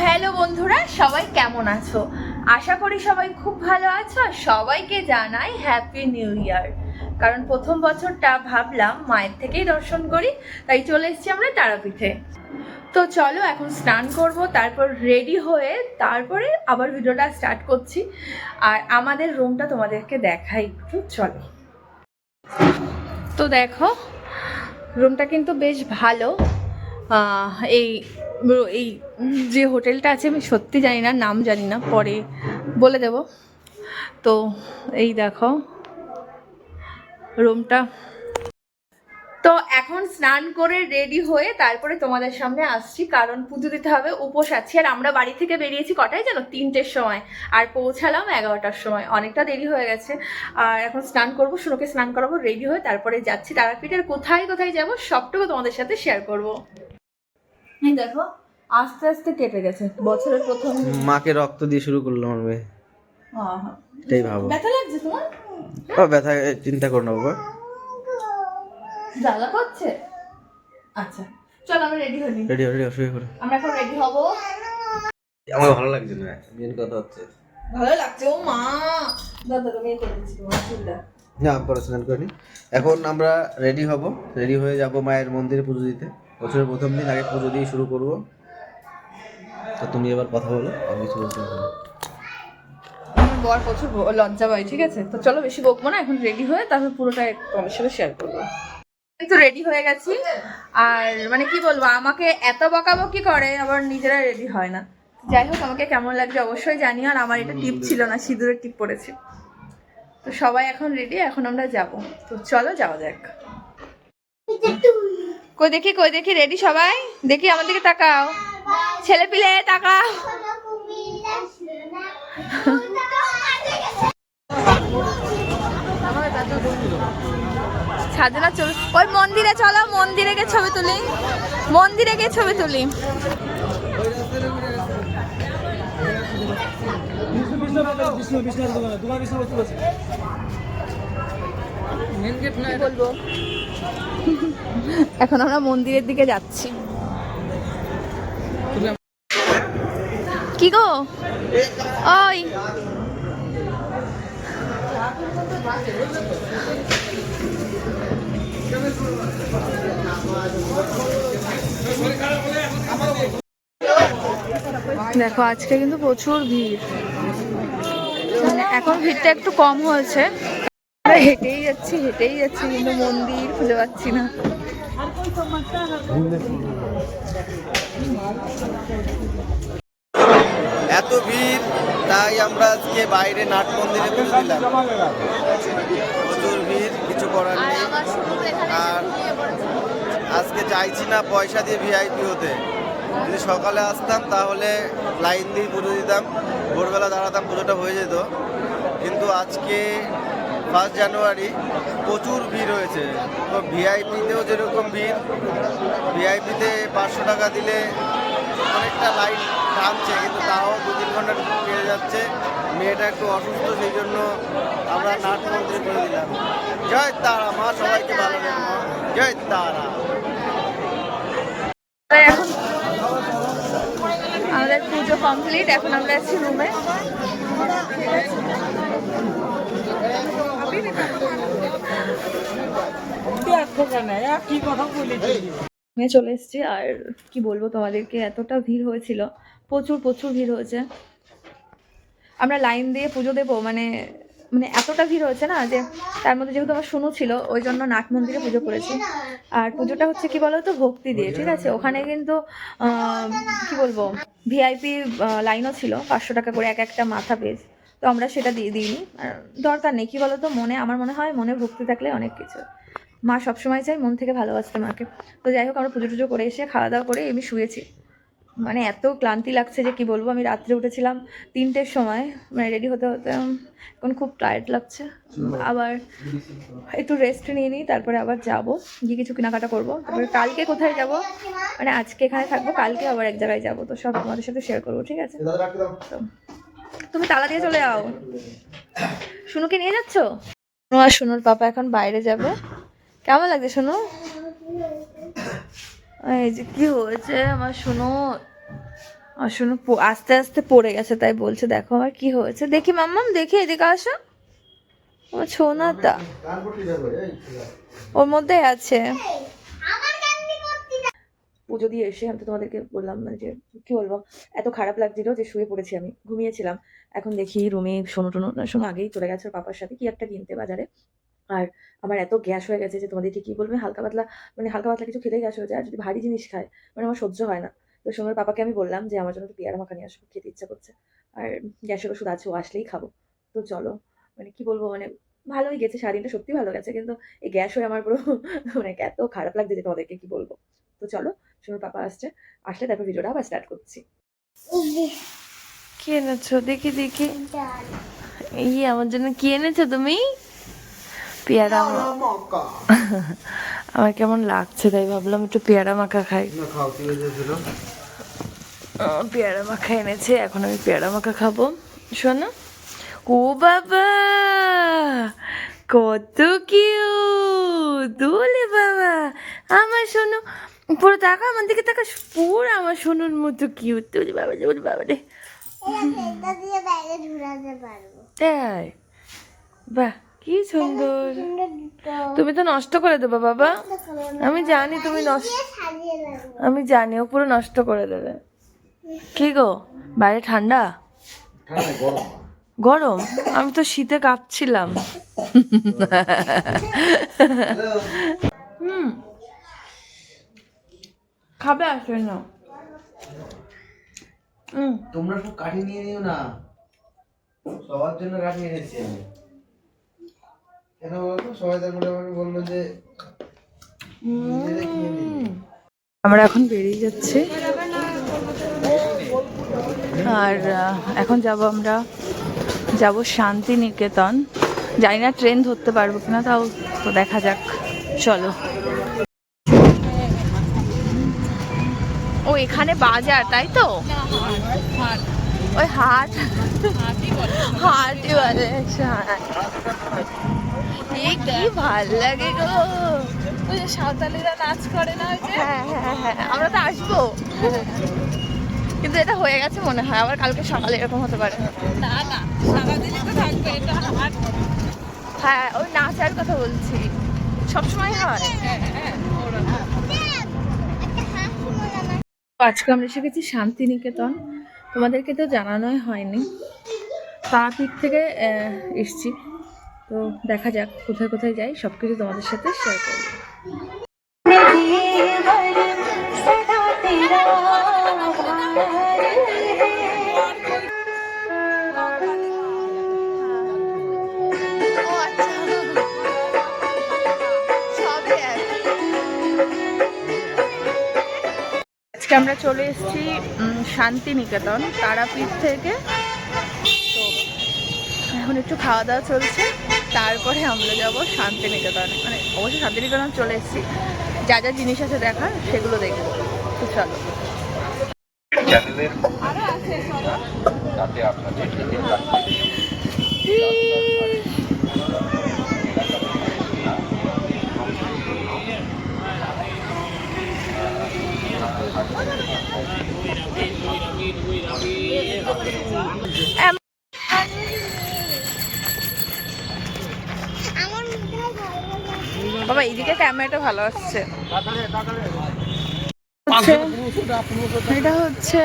Hello বন্ধুরা, সবাই কেমন আছো? আশা করি সবাই খুব ভালো আছো। আর সবাইকে জানাই হ্যাপি নিউ ইয়ার। কারণ প্রথম বছরটা ভাবলাম মায়ের থেকেই দর্শন করি, তাই চলে এসেছি আমরা তারাপীঠে। তো চলো এখন স্নান করব, তারপর রেডি হয়ে তারপরে আবার ভিডিওটা স্টার্ট করছি। আর আমাদের রুমটা তোমাদেরকে দেখাই একটু, চলো। তো দেখো, রুমটা কিন্তু বেশ ভালো। এই এই যে হোটেলটা আছে আমি সত্যি জানি না, নাম জানি না, পরে বলে দেব। তো এই দেখো রুমটা। তো এখন স্নান করে রেডি হয়ে তারপরে তোমাদের সামনে আসছি, কারণ পুজো দিতে হবে, উপোস আছি। আর আমরা বাড়ি থেকে বেরিয়েছি কটায় জানো? 3টের সময়, আর পৌঁছালাম 11টার সময়, অনেকটা দেরি হয়ে গেছে। আর এখন স্নান করবো, শুনুকে স্নান করাবো, রেডি হয়ে তারপরে যাচ্ছি তারাপীঠের। কোথায় কোথায় যাবো সবটুকু তোমাদের সাথে শেয়ার করবো। এই দেখো আস্তে আস্তে কেটে গেছে, বছরের প্রথম। মাকে রক্ত দিয়ে শুরু করলো আমার মেয়ে। এটাই ভাবো। ব্যথা লাগছে তোমার? ব্যথা চিন্তা করো না বাবা। জ্বালা করছে? আচ্ছা চলো আমরা রেডি হই। রেডি রেডি শুয়ে পড়ো। আমরা এখন রেডি হব। আমার ভালো লাগছে না, মেন কথা হচ্ছে ভালো লাগছে। ও মা দাদা তুমি করে দিচ্ছি তোমার চুলটা। না, পরে স্নান করিনি। এখন আমরা রেডি হব, রেডি হয়ে যাব মায়ের মন্দিরে পুজো দিতে। বছরের প্রথম দিন, আগে পুজো দিয়ে শুরু করব। তো তুমি এবার কথা বলো, আমি কিছু বলতে পারবো না। আমার বর প্রচুর লজ্জা পায়, ঠিক আছে? তো চলো বেশি বকবো না, এখন রেডি হয়ে তারপর পুরোটা তোমাদের সাথে শেয়ার করবো। কিন্তু রেডি হয়ে গেছি। আর মানে কি বলবো, আমাকে এত বকাবকি করে আবার নিজেরা রেডি হয় না। যাই হোক, আমাকে কেমন লাগছে অবশ্যই জানিও। আর আমার এটা টিপ ছিল না, সিঁদুরের টিপ পড়েছি। তো সবাই এখন রেডি, এখন আমরা যাব। তো চলো যাওয়া যাক। কই দেখি রেডি সবাই? দেখি আমার দিকে তাকাও, ছেলে পিলে তাকাও। সাজনা চল, ওই মন্দিরে চলো, মন্দিরে গিয়ে ছবি তুলি, মন্দিরে গিয়ে ছবি তুলি। বলবো এখন আমরা মন্দিরের দিকে যাচ্ছি। কি গো ওই দেখো আজকে কিন্তু প্রচুর ভিড়, মানে এখন ভিড়টা একটু কম হয়েছে। হেঁটেই যাচ্ছি কিন্তু মন্দির খুঁজে পাচ্ছি না। এত ভিড়, তাই আমরা আজকে বাইরে নাট মন্দিরে পুজো দিলাম। প্রচুর ভিড়, কিছু করার নেই। আর আজকে চাইছি না পয়সা দিয়ে ভিআইপি হতে। যদি সকালে আসতাম তাহলে লাইন দিয়ে পুজো দিতাম, ভোরবেলা দাঁড়াতাম, পুজোটা হয়ে যেত। কিন্তু আজকে 1 জানুয়ারি প্রচুর ভিড় হয়েছে। তো ভিআইপিতেও যেরকম ভিড়, ভিআইপিতে 500 টাকা দিলে অনেকটা লাইন টানছে, কিন্তু তাও 2-3 ঘন্টা কেটে যাচ্ছে। মেয়েটা একটু অসুস্থ, সেই জন্য আমরা নাট মন্দিরে করে দিলাম। জয় তারা মা, সবাইকে ভালো রেখো। জয় তারা। এখন আমাদের পুজো কমপ্লিট, এখন আমরা আছি রুমে। চলে এসছি। আর কি বলবো তোমাদেরকে, এতটা ভিড় হয়েছিল, প্রচুর ভিড় হয়েছে। আমরা লাইন দিয়ে পুজো দেবো, মানে এতটা ভিড় হয়েছে না, যে তার মধ্যে যেহেতু আমার শুনু ছিল, ওই জন্য নাট মন্দিরে পুজো করেছি। আর পুজোটা হচ্ছে কি বলতো, ভক্তি দিয়ে, ঠিক আছে? ওখানে কিন্তু কি বলবো, ভিআইপি লাইনও ছিল, 500 টাকা করে এক একটা মাথা পেজ। তো আমরা সেটা দিইনি, দরকার নেই। কি বলতো, আমার মনে হয় মনে ভক্তি থাকলে অনেক কিছু। মা সবসময় চাই মন থেকে ভালোবাসতে মাকে। তো যাই হোক, আমরা পুজো টুজো করে এসে খাওয়া দাওয়া করে আমি শুয়েছি। মানে এত ক্লান্তি লাগছে যে কি বলবো। আমি রাত্রে উঠেছিলাম 3টের সময়, মানে রেডি হতে এখন খুব টায়ার্ড লাগছে। আবার একটু রেস্ট নিয়ে নিই, তারপরে আবার যাব, গিয়ে কিছু কেনাকাটা করবো। তারপরে কালকে কোথায় যাব, মানে আজকে এখানে থাকবো, কালকে আবার এক জায়গায় যাবো। তো সব তোমাদের সাথে শেয়ার করবো, ঠিক আছে? তো তুমি তালা দিয়ে চলে যাও। শুনুকে নিয়ে যাচ্ছ? আর শুনুর পাপা এখন বাইরে যাবে। কেমন লাগছে শুনু? এই যে কি হয়েছে আমার শুনো, আর শোনো আস্তে আস্তে পড়ে গেছে, তাই বলছে দেখো আমার কি হয়েছে। দেখি মাম্মাম, দেখি এদিকে আসো। ও ছোনাটা ওর মধ্যে আছে। পুজো দিয়ে এসে আমি তো তোমাদেরকে বললাম মানে যে কি বলবো, এত খারাপ লাগছিল যে শুয়ে পড়েছি, আমি ঘুমিয়েছিলাম। এখন দেখি রুমে শোনো টোনো না, শোনো আগেই চলে গেছে ওর পাপার সাথে কি একটা কিনতে বাজারে। আর আমার এত গ্যাস হয়ে গেছে যে তোমাদেরকে কি বলবে, হালকা পাতলা মানে হালকা পাতলা কিছু খেলে গ্যাস হয়ে যায়, আর যদি ভারী জিনিস খায় মানে আমার সহ্য হয় না। তো সোমের পাপাকে আমি বললাম যে আমার জন্য একটু পেয়ারা মাখা নিয়ে আসবো, খেতে ইচ্ছা করছে। আর গ্যাসের ওষুধ আছে, ও আসলেই খাবো। তো চলো, মানে কি বলবো, মানে ভালোই গেছে সারাদিনটা, সত্যি ভালো গেছে, কিন্তু এই গ্যাস হয়ে আমার পুরো মানে এত খারাপ লাগছে যে তোমাদেরকে কি বলবো। তো চলো, সোমের পাপা আসছে, আসলে তারপর ভিডিওটা আবার স্টার্ট করছি। কি এনেছো দেখি দেখি, এই আমার জন্য কি এনেছো তুমি? পেয়ারা আমার কেমন লাগছে তাই ভাবলাম একটু পেয়ারা মাখা খাই। পেয়ারা মাখা এনেছে, এখন আমি পেয়ারা মাখা খাবো। শোনো, ও বাবা কত কিউট, দোলে বাবা আমার শোনো, পুরো তাকা আমার দিকে তাকা, পুরো আমার সোনুর মতো কিউট। দোলে বাবা রে, ওরে বাবা রে, তাই বাহ কি সুন্দর। তুমি তো নষ্ট করে দেবো বাবা, আমি জানি তুমি নষ্ট, আমি জানি ও পুরো নষ্ট করে দেবে। কি গো বাইরে ঠান্ডা? গরম? আমি তো শীতে কাঁপছিলাম। খাবে আসবে না? তোমরা সব কাঠি নিয়ে নিও না, সবার জন্য কাঠি এনেছি আমি। কেন বলতো, সবাই তারপরে আমাকে বললো যে নিজেরা কিনে নিবি। আমরা এখন বেরিয়ে যাচ্ছি, আর এখন আমরা যাব শান্তিনিকেতন। জানি না ট্রেন ধরতে পারবো কিনা, তাও তো দেখা যাক। চলো, ও এখানে বাজার তাই তো, ওই হাট, হাটই বলে। কি ভাল লাগে গো, ওই যে সাঁওতালিরা নাচ করে না, হ্যাঁ হ্যাঁ হ্যাঁ, আমরা তো আসবো, কিন্তু এটা হয়ে গেছে মনে হয়, আবার কালকে সকালে এরকম হতে পারে। না না, সারাদিনই তো থাকবে এটা হাট। হ্যাঁ ওই নাচার কথা বলছি, সবসময় হয়। আজকে আমরা এসে গেছি শান্তিনিকেতন, তোমাদেরকে তো জানানোই হয়নি, তারাপীঠ থেকে এসছি। তো দেখা যাক কোথায় কোথায় যাই, সব কিছু তোমাদের সাথে শেয়ার করবো। আজকে আমরা চলে এসেছি শান্তিনিকেতন তারাপীঠ থেকে। তো এখন একটু খাওয়া দাওয়া চলছে, তারপরে আমরা যাব শান্তিনিকেতনে, মানে অবশ্যই শান্তিনিকেতন চলে এসেছি, যা যা জিনিস আছে দেখার সেগুলো দেখবো। তো চলো। বাবা এইদিকে ক্যামেরাটা ভালো আসছে। এটা হচ্ছে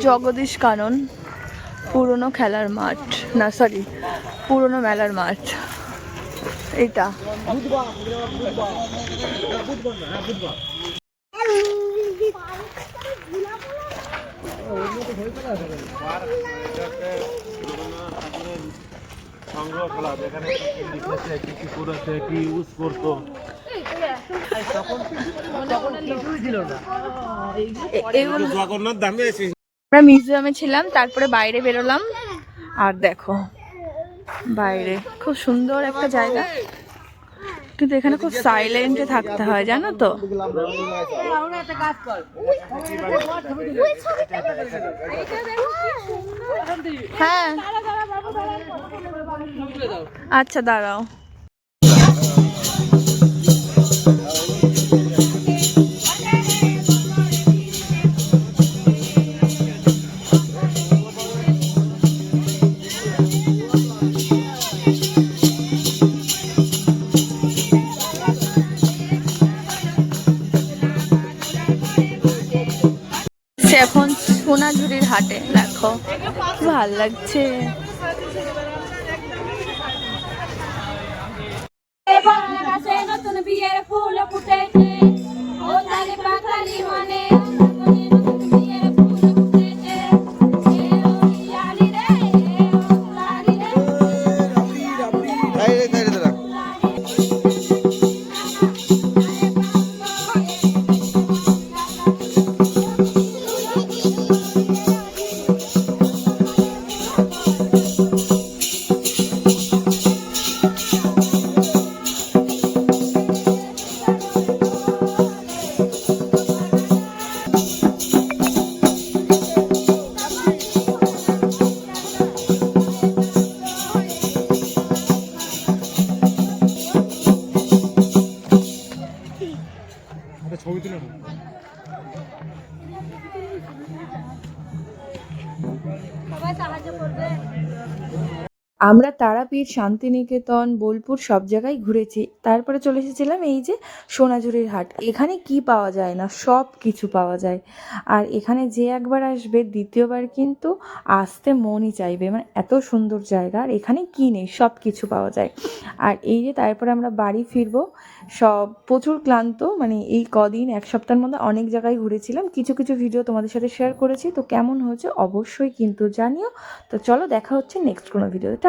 জগদীশ কানন পুরনো খেলার মাঠ, না সরি পুরনো মেলার মাঠ এটা। সংগ্রহশালা যেখানে কি লিখেছে, কি কি করেছে, কি ইউজ করতো, আমরা মিউজিয়ামে ছিলাম, তারপরে বাইরে বেরোলাম, আর দেখো বাইরে খুব সুন্দর একটা জায়গা, কিন্তু এখানে খুব সাইলেন্টে থাকতে হয় জানো তো। হ্যাঁ আচ্ছা দাঁড়াও। এখন সোনাঝুরির হাটে, দেখো কি ভাল লাগছে। আকাশে নতুন বিয়ের ফুল ফুটেছে, ও তালে পাখালি মনে নতুন বিয়ের ফুল ফুটেছে। এ লালি রে, ও লালি রে, এই রে, এই রে, দাঁড়া। ছবি তুলে না। সবাই সাহায্য করবে। আমরা তারাপীঠ, শান্তিনিকেতন, বোলপুর সব জায়গায় ঘুরেছি। তারপরে চলে এসেছিলাম এই যে সোনাঝুরির হাট। এখানে কি পাওয়া যায় না, সব কিছু পাওয়া যায়। আর এখানে যে একবার আসবে দ্বিতীয়বার কিন্তু আসতে মনই চাইবে, মানে এত সুন্দর জায়গা। আর এখানে কি নেই, সব কিছু পাওয়া যায়। আর এই যে তারপরে আমরা বাড়ি ফিরবো, সব প্রচুর ক্লান্ত, মানে এই কদিন এক সপ্তাহের মধ্যে অনেক জায়গায় ঘুরেছিলাম। কিছু কিছু ভিডিও তোমাদের সাথে শেয়ার করেছি, তো কেমন হয়েছে অবশ্যই কিন্তু জানিও। তো চলো দেখা হচ্ছে নেক্সট কোনো ভিডিওতে।